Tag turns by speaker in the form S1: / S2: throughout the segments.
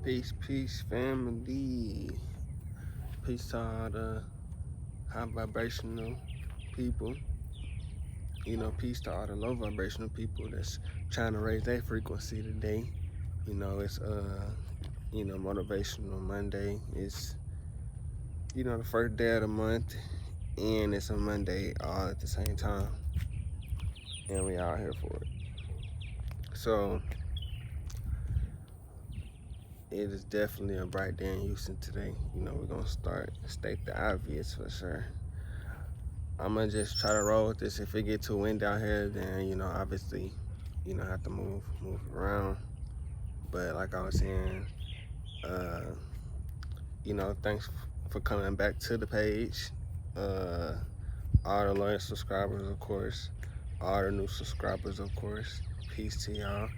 S1: Peace, family. Peace to all the high vibrational people. Peace to all the low vibrational people that's trying to raise their frequency today. It's motivational Monday. It's the first day of the month, and it's a Monday all at the same time, and we all here for it. So it is definitely a bright day in Houston today. We're gonna state the obvious for sure. I'm gonna just try to roll with this. If it get too windy out here, then obviously, I have to move around. But like I was saying, uh, thanks for coming back to the page. Uh, all the loyal subscribers, of course. All the new subscribers, of course. Peace to y'all.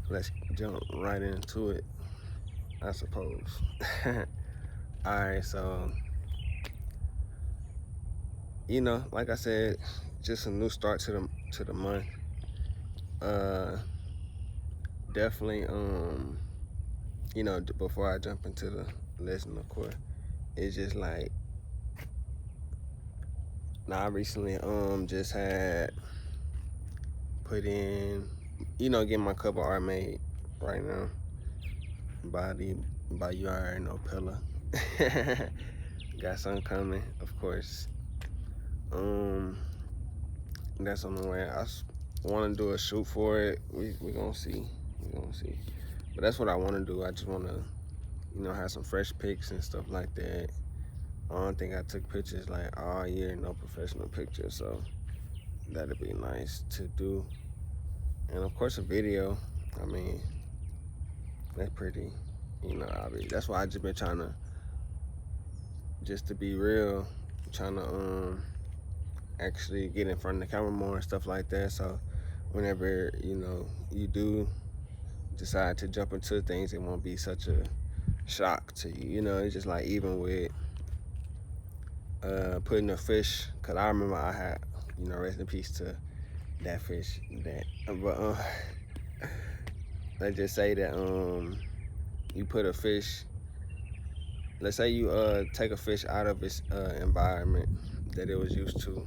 S1: Let's jump right into it, I suppose. All right, so like I said, just a new start to the month. Definitely, before I jump into the lesson, of course, it's just like, now I recently just had put in, getting my cover art made right now by you already know Pella. Got something coming, of course. That's on the way. I want to do a shoot for it. We gonna see. But that's what I want to do. I just want to, have some fresh pics and stuff like that. I don't think I took pictures like all year, no professional pictures, so that'd be nice to do. And of course, a video. I mean, that's pretty. That's why I just been trying to, just to be real, trying to actually get in front of the camera more and stuff like that. So whenever you do decide to jump into things, it won't be such a shock to you. It's just like even with putting a fish, cause I remember I had, rest in peace to that fish. But let's just say that you put a fish. Let's say you take a fish out of its environment that it was used to.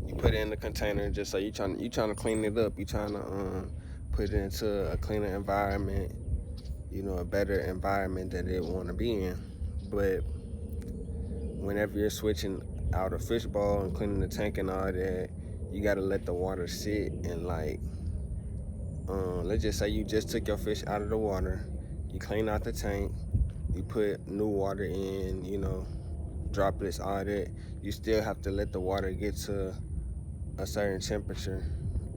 S1: You put it in the container just so you trying to clean it up. You trying to put it into a cleaner environment. A better environment that it want to be in. But whenever you're switching out a fish bowl and cleaning the tank and all that, you gotta let the water sit and let's just say you just took your fish out of the water, you clean out the tank, you put new water in, droplets, all that. You still have to let the water get to a certain temperature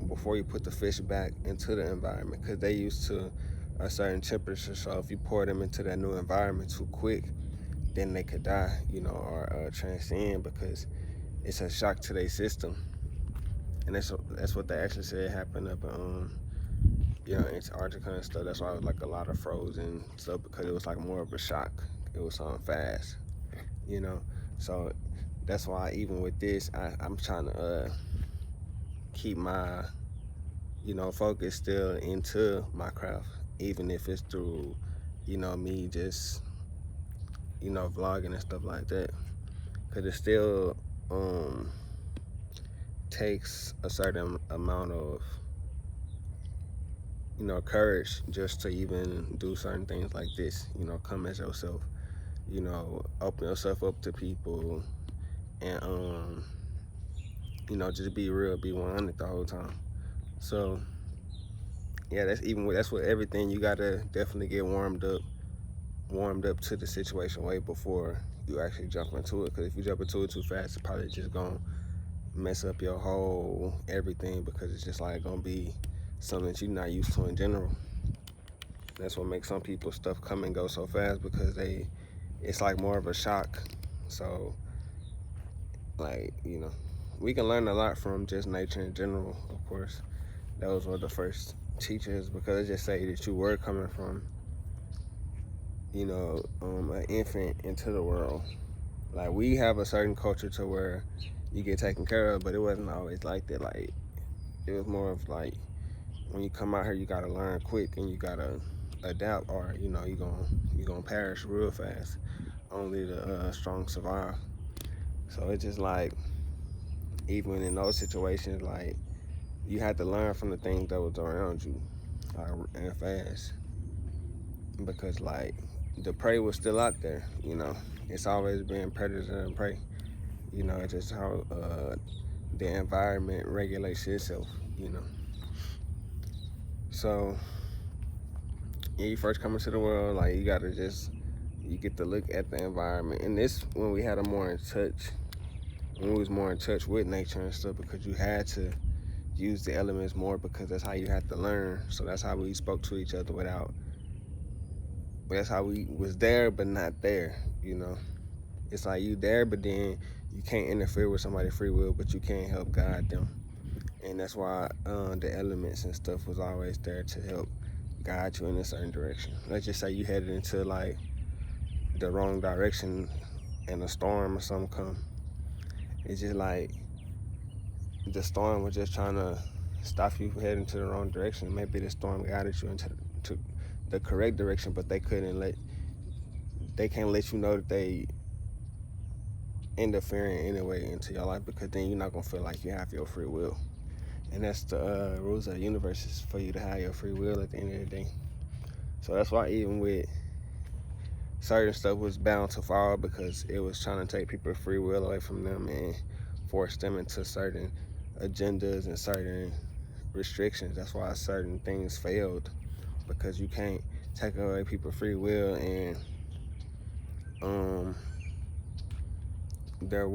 S1: before you put the fish back into the environment, because they used to a certain temperature. So if you pour them into that new environment too quick, then they could die, or transcend, because it's a shock to their system. And that's what they actually said happened up Antarctica and stuff. That's why it was like a lot of frozen stuff, because it was like more of a shock. It was something fast, So that's why even with this, I'm trying to keep my focus still into my craft, even if it's through me just vlogging and stuff like that, because it still takes a certain amount of courage just to even do certain things like this. Come as yourself, open yourself up to people, and just be real, be 100 the whole time. So yeah, that's what everything. You gotta definitely get warmed up to the situation way before you actually jump into it. Because if you jump into it too fast, it's probably just gonna mess up your whole everything, because it's just like gonna be something that you're not used to in general. That's what makes some people stuff come and go so fast, because it's like more of a shock. So like we can learn a lot from just nature in general, of course. Those were the first teachers, because they just say that you were coming from an infant into the world. Like, we have a certain culture to where you get taken care of, but it wasn't always like that. Like, it was more of like, when you come out here, you gotta learn quick, and you gotta adapt, or you're gonna perish real fast. Only the strong survive. So it's just like, even in those situations, like, you had to learn from the things that was around you, like, and fast, because like the prey was still out there. It's always been predator and prey. It's just how the environment regulates itself. You know, so when you first come into the world, like, you get to look at the environment, and this when we had a more in touch, when we was more in touch with nature and stuff, because you had to use the elements more, because that's how you had to learn. So that's how we spoke to each other without. That's how we was there but not there. It's like you there, but then you can't interfere with somebody's free will, but you can't help guide them. And that's why the elements and stuff was always there to help guide you in a certain direction. Let's just say you headed into like the wrong direction and a storm or something come. It's just like the storm was just trying to stop you from heading to the wrong direction. Maybe the storm guided you into the correct direction, but they can't let you know that they interfering anyway into your life, because then you're not gonna feel like you have your free will. And that's the rules of the universe, is for you to have your free will at the end of the day. So that's why even with certain stuff was bound to fall, because it was trying to take people's free will away from them and force them into certain agendas and certain restrictions. That's why certain things failed, because you can't take away people's free will and their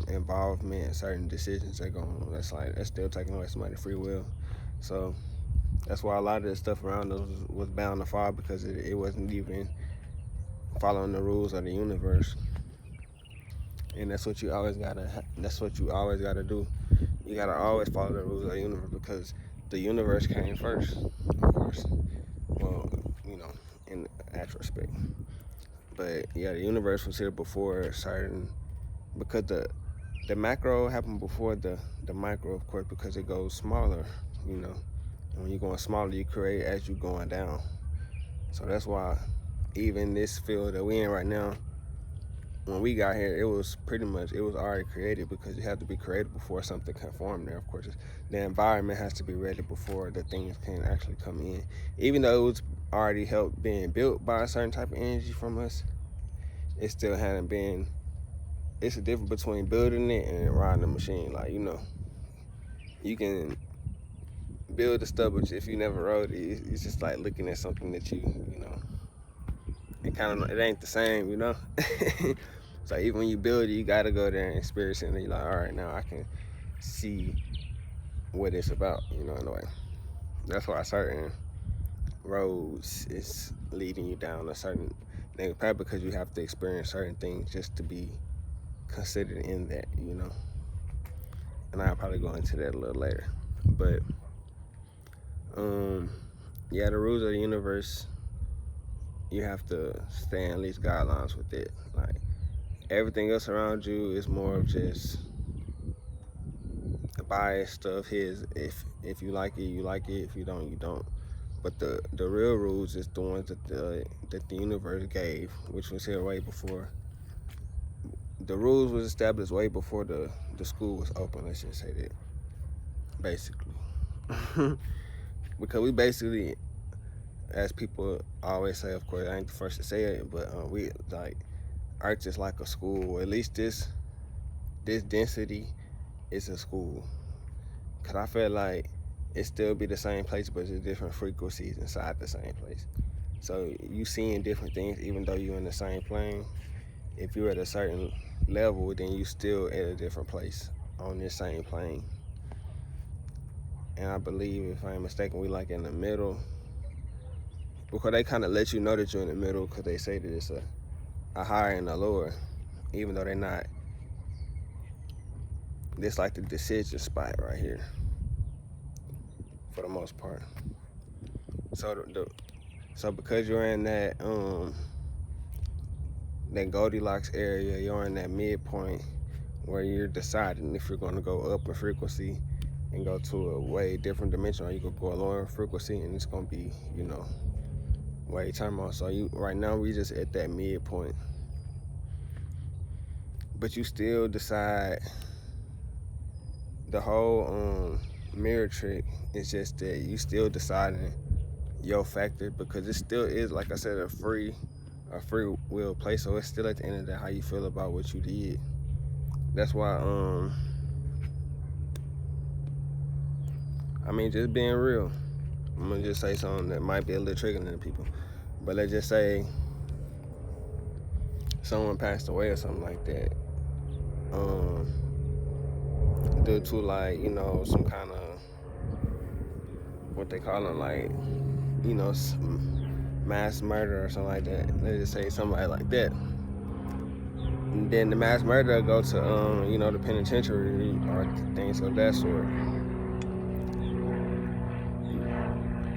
S1: involvement in certain decisions. That's still taking away somebody's free will. So that's why a lot of the stuff around us was bound to fall, because it wasn't even following the rules of the universe. And that's what you always gotta do. You gotta always follow the rules of the universe, because the universe came first, of course. Well, in actual respect. But yeah, the universe was here before certain, because the macro happened before the micro, of course, because it goes smaller. And when you're going smaller, you create as you're going down. So that's why even this field that we in right now, when we got here, it was already created, because you have to be created before something can form there. Of course, the environment has to be ready before the things can actually come in. Even though it was already helped being built by a certain type of energy from us, it still hadn't been. It's a difference between building it and riding the machine. Like, you can build the stuff, but if you never rode it, it's just like looking at something that it ain't the same. So even when you build it, you gotta go there and experience it, and you're like, all right, now I can see what it's about, in a way. That's why certain roads is leading you down a certain thing, probably because you have to experience certain things just to be considered in that. And I'll probably go into that a little later. But yeah, the rules of the universe, you have to stay in at least guidelines with it. Like, everything else around you is more of just the bias stuff. If you like it, you like it. If you don't, you don't. But the real rules is the ones that the universe gave, which was here way before. The rules was established way before the school was open. Let's just say that, basically. Because we basically, as people always say, of course, I ain't the first to say it, but we like Earth is like a school. At least this density is a school. Cause I feel like it still be the same place, but it's different frequencies inside the same place. So you seeing different things, even though you're in the same plane. If you're at a certain level, then you still at a different place on this same plane. And I believe, if I ain't mistaken, we like in the middle, because they kind of let you know that you're in the middle, because they say that it's a higher and a lower, even though they're not. This like the decision spot right here, for the most part. So because you're in that Goldilocks area, you're in that midpoint where you're deciding if you're going to go up in frequency and go to a way different dimension, or you could go lower in frequency, and it's going to be, Wait, time out. So you right now we just at that midpoint, but you still decide the whole mirror trick is just that you still deciding your factor because it still is, like I said, a free will play. So it's still at the end of the day how you feel about what you did. That's why I mean, just being real. I'm gonna just say something that might be a little triggering to people, but let's just say someone passed away or something like that, um, due to like some kind of what they call them, like mass murder or something like that. Let's just say somebody like that. And then the mass murderer go to the penitentiary or things of that sort.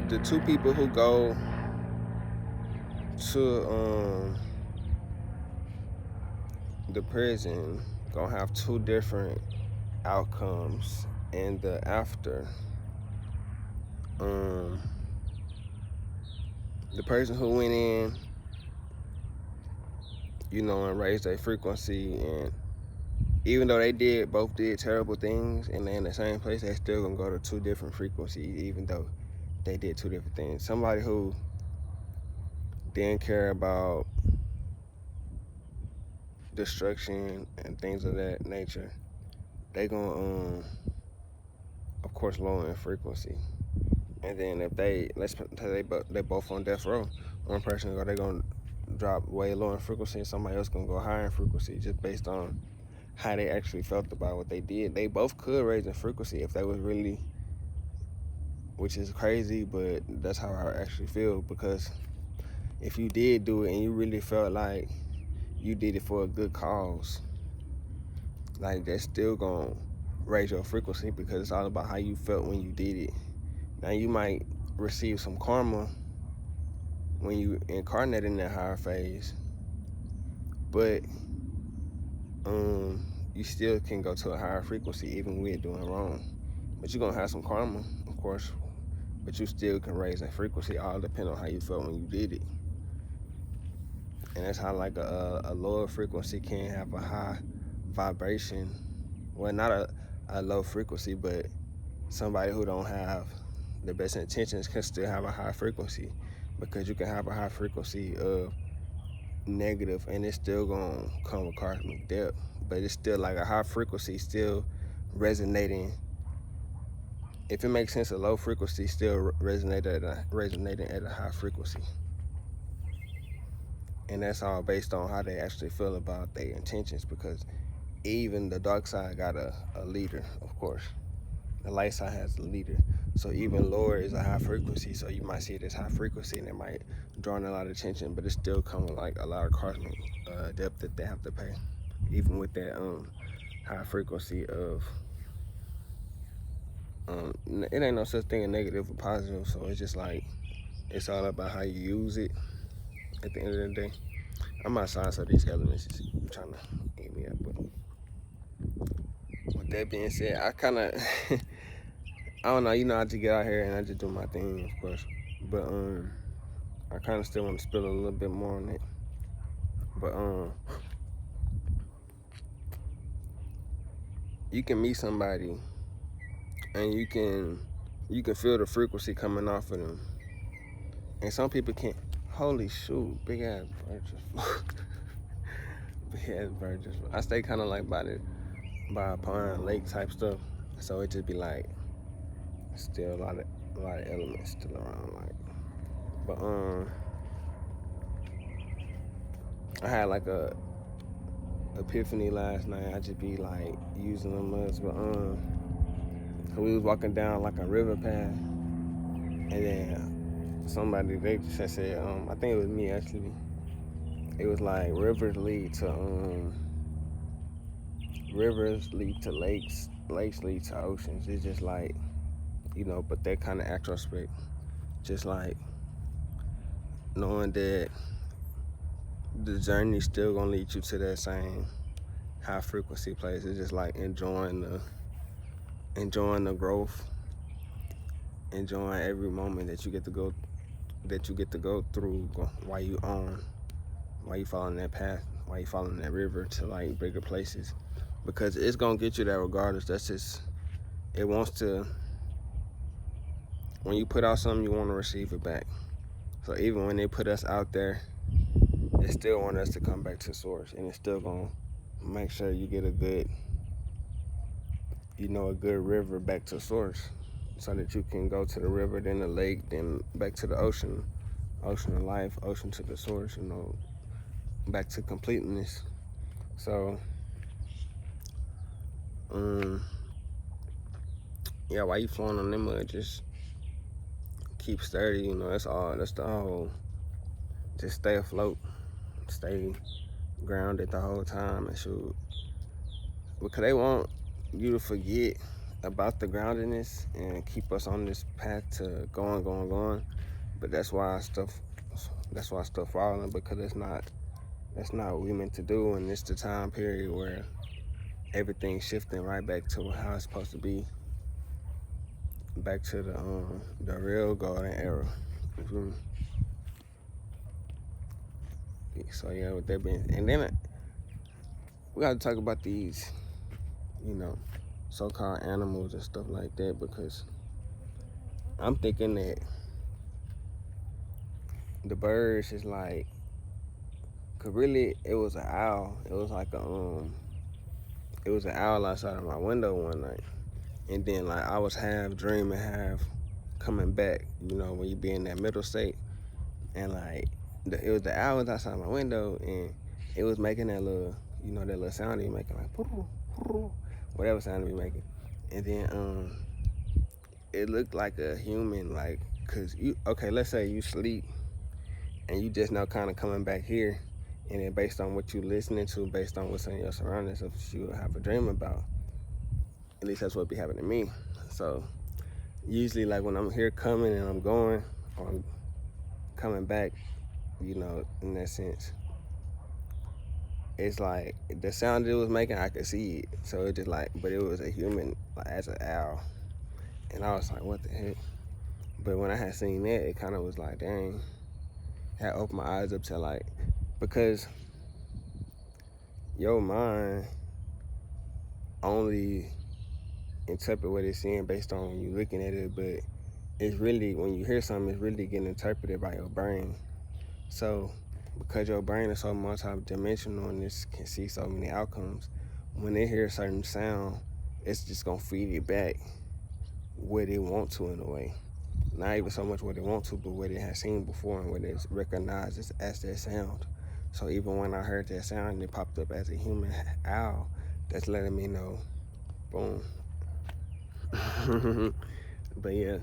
S1: The two people who go to the prison gonna have two different outcomes in the after. Um, the person who went in, and raised their frequency, and even though they both did terrible things, and they're in the same place, they still gonna go to two different frequencies, even though they did two different things. Somebody who didn't care about destruction and things of that nature, they gonna of course lower in frequency. And then if let's say they both on death row, one person they gonna drop way lower in frequency, and somebody else gonna go higher in frequency, just based on how they actually felt about what they did. They both could raise in frequency if they was really, which is crazy, but that's how I actually feel, because if you did do it and you really felt like you did it for a good cause, like that's still gonna raise your frequency, because it's all about how you felt when you did it. Now you might receive some karma when you incarnate in that higher phase, but you still can go to a higher frequency even with doing wrong. But you're gonna have some karma, of course, but you still can raise that frequency, all depending on how you felt when you did it. And that's how like a lower frequency can have a high vibration. Well, not a low frequency, but somebody who don't have the best intentions can still have a high frequency, because you can have a high frequency of negative and it's still gonna come with cosmic depth, but it's still like a high frequency still resonating. If it makes sense, a low frequency still resonating at a high frequency. And that's all based on how they actually feel about their intentions, because even the dark side got a leader, of course. The light side has a leader. So even lower is a high frequency. So you might see it as high frequency and it might draw in a lot of attention, but it still comes with like a lot of cosmic depth that they have to pay. Even with that high frequency of it ain't no such thing as negative or positive. So it's just like it's all about how you use it at the end of the day. I'm outside, so these elements is trying to eat me up. But with that being said, I kind of I don't know, I just get out here and I just do my thing, of course. But I kind of still want to spill a little bit more on it. But you can meet somebody and you can feel the frequency coming off of them. And some people can't. Holy shoot, big ass bird just big ass bird just. I stay kind of like by a pond, lake type stuff. So it just be like still a lot of elements still around, like. But I had like a epiphany last night. I just be like using them as, but we was walking down like a river path, and then somebody they just said I think it was me actually. It was like rivers lead to lakes, lakes lead to oceans. It's just like but that kind of retrospect, just like knowing that the journey still gonna lead you to that same high frequency place. It's just like enjoying the growth, enjoying every moment that you get to go that you get to go through while you following that path, while you following that river to like bigger places, because it's gonna get you there regardless. That's just, it wants to. When you put out something, you want to receive it back. So even when they put us out there, they still want us to come back to source, and it's still gonna make sure you get a good, a good river back to source, so that you can go to the river, then the lake, then back to the ocean, ocean of life, ocean to the source, back to completeness. So, yeah, while you flowing on them mud, just keep sturdy. That's all. That's the whole. Just stay afloat, stay grounded the whole time, and shoot, because they want you to forget about the groundedness and keep us on this path to going. But that's why stuff falling, because that's not what we meant to do, and it's the time period where everything's shifting right back to how it's supposed to be, back to the real golden era. So yeah, with that being, and then we got to talk about these, so-called animals and stuff like that, because I'm thinking that the birds is like, cause really it was an owl. It was like it was an owl outside of my window one night, and then like I was half dreaming, half coming back. When you be in that middle state, and like it was the owl outside my window, and it was making that little, that little sound he making, like whatever sound he making, and then it looked like a human, like, cause let's say you sleep and you just now kind of coming back here, and then based on what you listening to, based on what's in your surroundings, if you have a dream about, at least that's what be happening to me. So usually like when I'm here coming and I'm going, or I'm coming back, in that sense, it's like the sound it was making, I could see it. So it just like, but it was a human, like as an owl, and I was like, what the heck? But when I had seen that, it kind of was like, dang, had opened my eyes up to like, because your mind only interpret what it's seeing based on when you're looking at it, but it's really, when you hear something, it's really getting interpreted by your brain. So because your brain is so multi-dimensional and this can see so many outcomes, when they hear a certain sound, it's just gonna feed it back what it want to, in a way. Not even so much what it want to, but what it has seen before and what it recognizes as that sound. So even when I heard that sound and it popped up as a human owl, that's letting me know, boom. But yeah,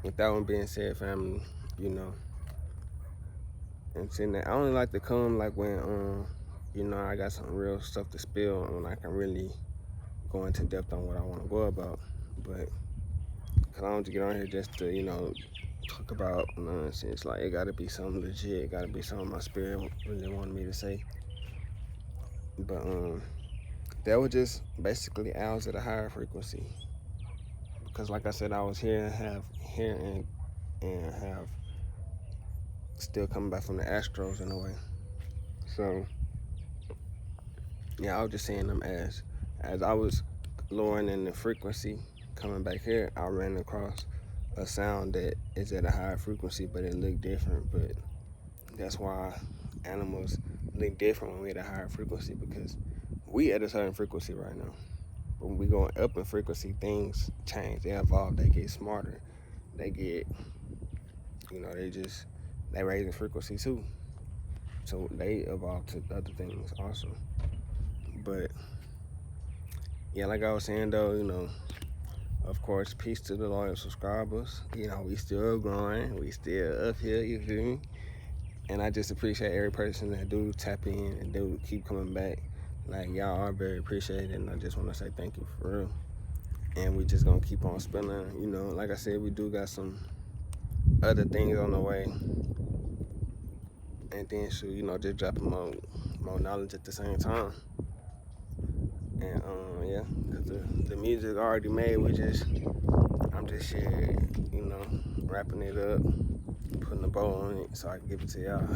S1: with that one being said, family, and sitting there, I only like to come like when I got some real stuff to spill, and when I can really go into depth on what I want to go about. But cause I don't get on here just to talk about nonsense. Like, it gotta be something legit. It gotta be something my spirit really wanted me to say. But that was just basically owls at a higher frequency. Because like I said, I was here and have still coming back from the Astros in a way. So yeah, I was just saying them as I was lowering in the frequency coming back here, I ran across a sound that is at a higher frequency, but it looked different. But that's why animals look different when we at a higher frequency, because we at a certain frequency right now. But when we going up in frequency, things change, they evolve, they get smarter, they get, they raise in frequency too. So they evolve to other things also. But yeah, like I was saying though, of course, peace to the loyal subscribers. We still growing, we still up here, you feel me? And I just appreciate every person that do tap in and do keep coming back. Like, y'all are very appreciated, and I just want to say thank you for real. And we just gonna keep on spinning. Like I said, we do got some other things on the way, and then just dropping more knowledge at the same time. And yeah, cause the music already made. I'm just here, wrapping it up, putting a bow on it so I can give it to y'all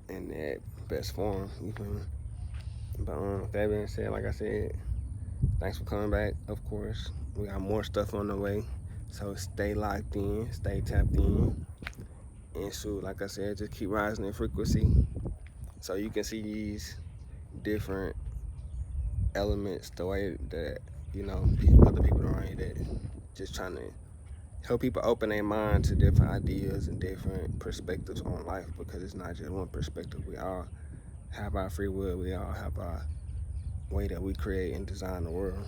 S1: in that best form. You feel me? But with that being said, like I said, thanks for coming back. Of course, we got more stuff on the way, so stay locked in, stay tapped in, and shoot, like I said, just keep rising in frequency so you can see these different elements the way that other people around you that just trying to help people open their mind to different ideas and different perspectives on life, because it's not just one perspective. We all have our free will. We all have our way that we create and design the world.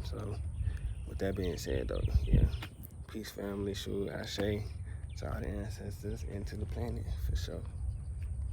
S1: So with that being said, though, yeah, peace, family, shoot, Ashe, to all the ancestors and to the planet, for sure.